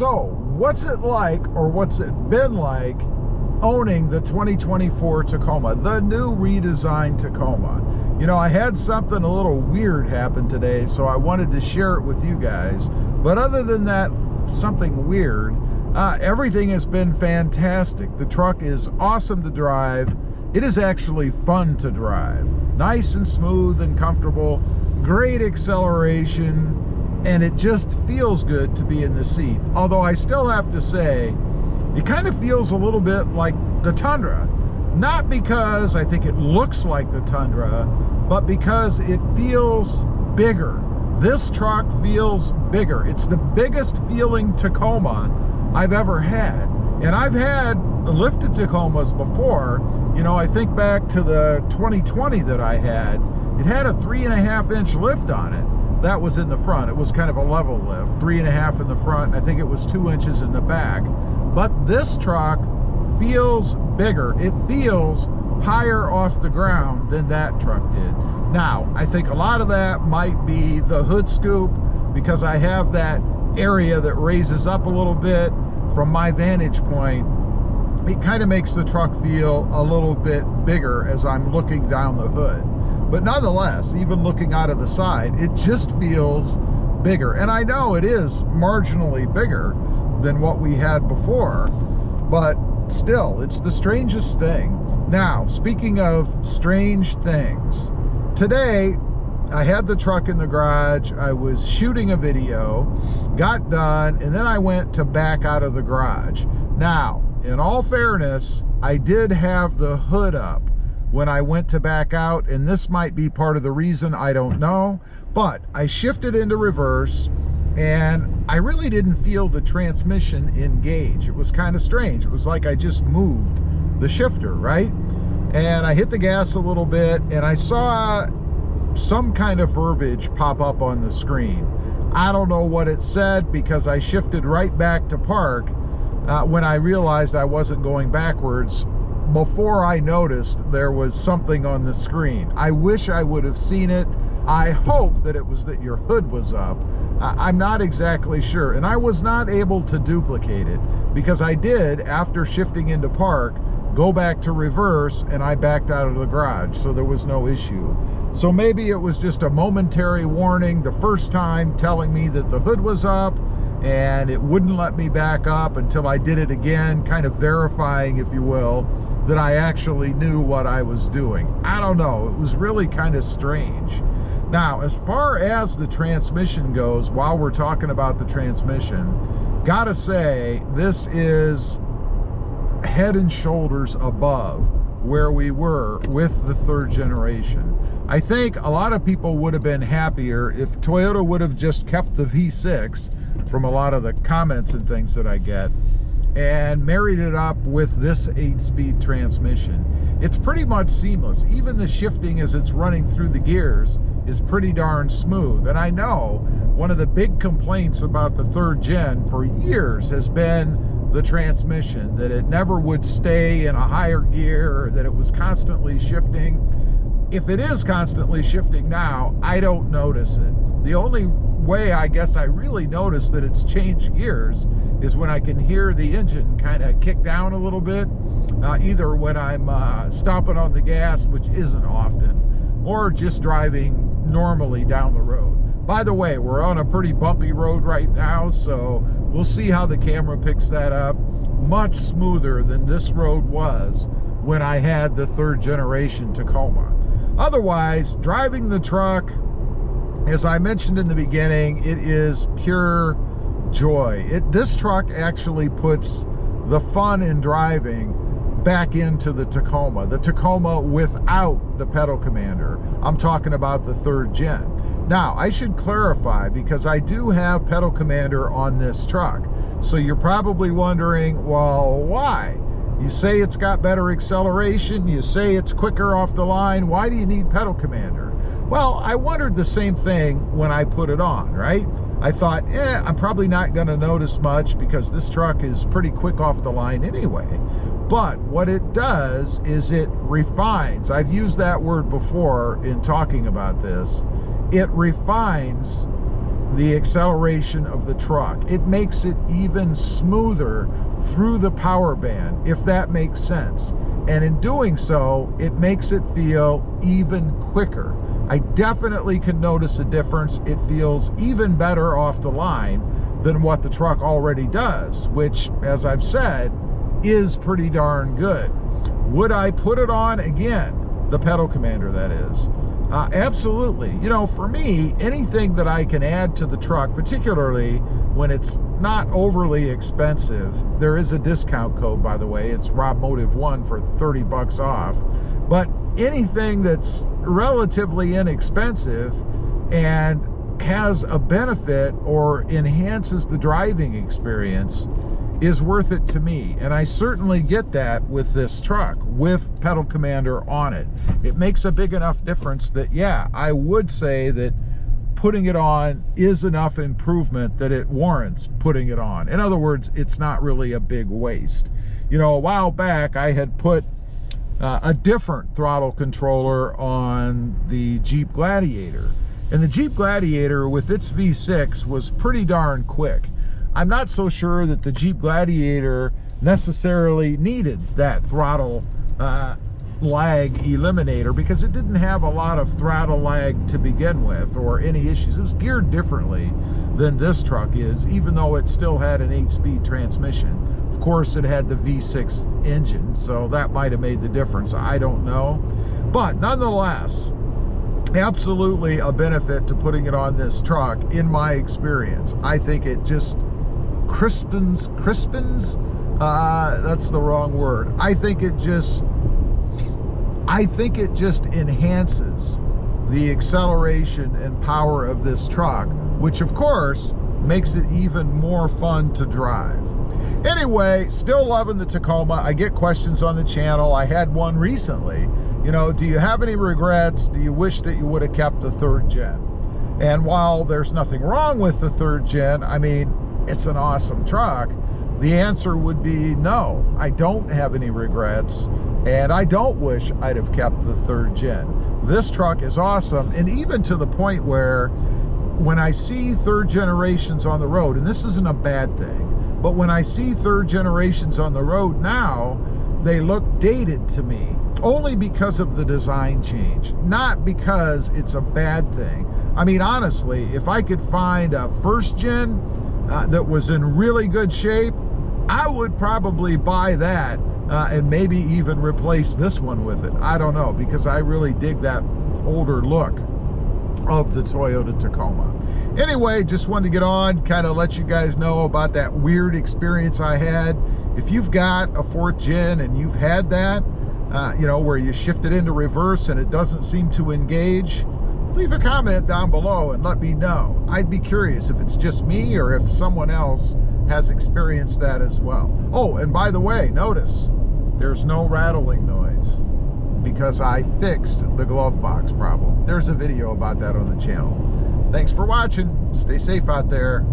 So, what's it like, or what's it been like, owning the 2024 Tacoma, the new redesigned Tacoma? You know, I had something a little weird happen today, so I wanted to share it with you guys. But other than that, something weird, everything has been fantastic. The truck is awesome to drive. It is actually fun to drive. Nice and smooth and comfortable, great acceleration, and it just feels good to be in the seat. Although I still have to say, it kind of feels a little bit like the Tundra. Not because I think it looks like the Tundra, but because it feels bigger. This truck feels bigger. It's the biggest feeling Tacoma I've ever had. And I've had lifted Tacomas before. You know, I think back to the 2020 that I had. It had a 3.5-inch lift on it. That was in the front. It was kind of a level lift, 3.5 in the front. I think it was 2 inches in the back. But this truck feels bigger. It feels higher off the ground than that truck did. Now, I think a lot of that might be the hood scoop, because I have that area that raises up a little bit from my vantage point. It kind of makes the truck feel a little bit bigger as I'm looking down the hood. But nonetheless, even looking out of the side, it just feels bigger. And I know it is marginally bigger than what we had before, but still, it's the strangest thing. Now, speaking of strange things, today I had the truck in the garage. I was shooting a video, got done, and then I went to back out of the garage. Now, in all fairness, I did have the hood up when I went to back out, and this might be part of the reason, I don't know, but I shifted into reverse and I really didn't feel the transmission engage. It was kind of strange. It was like I just moved the shifter, right? And I hit the gas a little bit and I saw some kind of verbiage pop up on the screen. I don't know what it said, because I shifted right back to park when I realized I wasn't going backwards, before I noticed there was something on the screen. I wish I would have seen it. I hope that it was that your hood was up. I'm not exactly sure, and I was not able to duplicate it, because I did, after shifting into park, go back to reverse, and I backed out of the garage, so there was no issue. So maybe it was just a momentary warning the first time telling me that the hood was up, and it wouldn't let me back up until I did it again, kind of verifying, if you will, that I actually knew what I was doing. I don't know, it was really kind of strange. Now, as far as the transmission goes, while we're talking about the transmission, gotta say, this is head and shoulders above where we were with the third generation. I think a lot of people would have been happier if Toyota would have just kept the V6, from a lot of the comments and things that I get, and married it up with this 8-speed transmission. It's pretty much seamless. Even the shifting as it's running through the gears is pretty darn smooth. And I know one of the big complaints about the third gen for years has been the transmission, that it never would stay in a higher gear, or that it was constantly shifting. If it is constantly shifting now, I don't notice it. The only way I guess I really notice that it's changed gears is when I can hear the engine kind of kick down a little bit, either when I'm stomping on the gas, which isn't often, or just driving normally down the road. By the way, we're on a pretty bumpy road right now, so we'll see how the camera picks that up. Much smoother than this road was when I had the third generation Tacoma. Otherwise, driving the truck, as I mentioned in the beginning, it is pure joy. This truck actually puts the fun in driving back into the Tacoma without the pedal commander. I'm talking about the third gen. Now, I should clarify, because I do have pedal commander on this truck. So you're probably wondering, well, why? You say it's got better acceleration, you say it's quicker off the line, why do you need pedal commander? Well, I wondered the same thing when I put it on, right? I thought, I'm probably not gonna notice much because this truck is pretty quick off the line anyway. But what it does is it refines. I've used that word before in talking about this. It refines the acceleration of the truck. It makes it even smoother through the power band, if that makes sense. And in doing so, it makes it feel even quicker. I definitely can notice a difference. It feels even better off the line than what the truck already does, which, as I've said, is pretty darn good. Would I put it on again? The pedal commander, that is. Absolutely. You know, for me, anything that I can add to the truck, particularly when it's not overly expensive, there is a discount code, by the way. It's RobMotive1 for 30 bucks off. But anything that's relatively inexpensive and has a benefit or enhances the driving experience is worth it to me. And I certainly get that with this truck, with pedal commander on it. It makes a big enough difference that, yeah, I would say that putting it on is enough improvement that it warrants putting it on. In other words, it's not really a big waste. You know, a while back I had put a different throttle controller on the Jeep Gladiator. And the Jeep Gladiator with its V6 was pretty darn quick. I'm not so sure that the Jeep Gladiator necessarily needed that throttle lag eliminator, because it didn't have a lot of throttle lag to begin with or any issues. It was geared differently than this truck is, even though it still had an 8-speed transmission. Of course, it had the V6 engine, so that might have made the difference. I don't know. But nonetheless, absolutely a benefit to putting it on this truck, in my experience. I think it just crispens, that's the wrong word. I think it just enhances the acceleration and power of this truck, which of course makes it even more fun to drive. Anyway, still loving the Tacoma. I get questions on the channel. I had one recently. You know, do you have any regrets? Do you wish that you would have kept the 3rd gen? And while there's nothing wrong with the 3rd gen, I mean, it's an awesome truck, the answer would be no. I don't have any regrets, and I don't wish I'd have kept the 3rd gen. This truck is awesome, and even to the point where when I see 3rd generations on the road, and this isn't a bad thing, but when I see 3rd generations on the road now, they look dated to me, only because of the design change, not because it's a bad thing. I mean, honestly, if I could find a 1st gen that was in really good shape, I would probably buy that and maybe even replace this one with it. I don't know, because I really dig that older look of the Toyota Tacoma. Anyway, just wanted to get on, kind of let you guys know about that weird experience I had. If you've got a 4th gen and you've had that, you know, where you shift it into reverse and it doesn't seem to engage, leave a comment down below and let me know. I'd be curious if it's just me or if someone else has experienced that as well. Oh, and by the way, notice there's no rattling noise because I fixed the glove box problem. There's a video about that on the channel. Thanks for watching. Stay safe out there.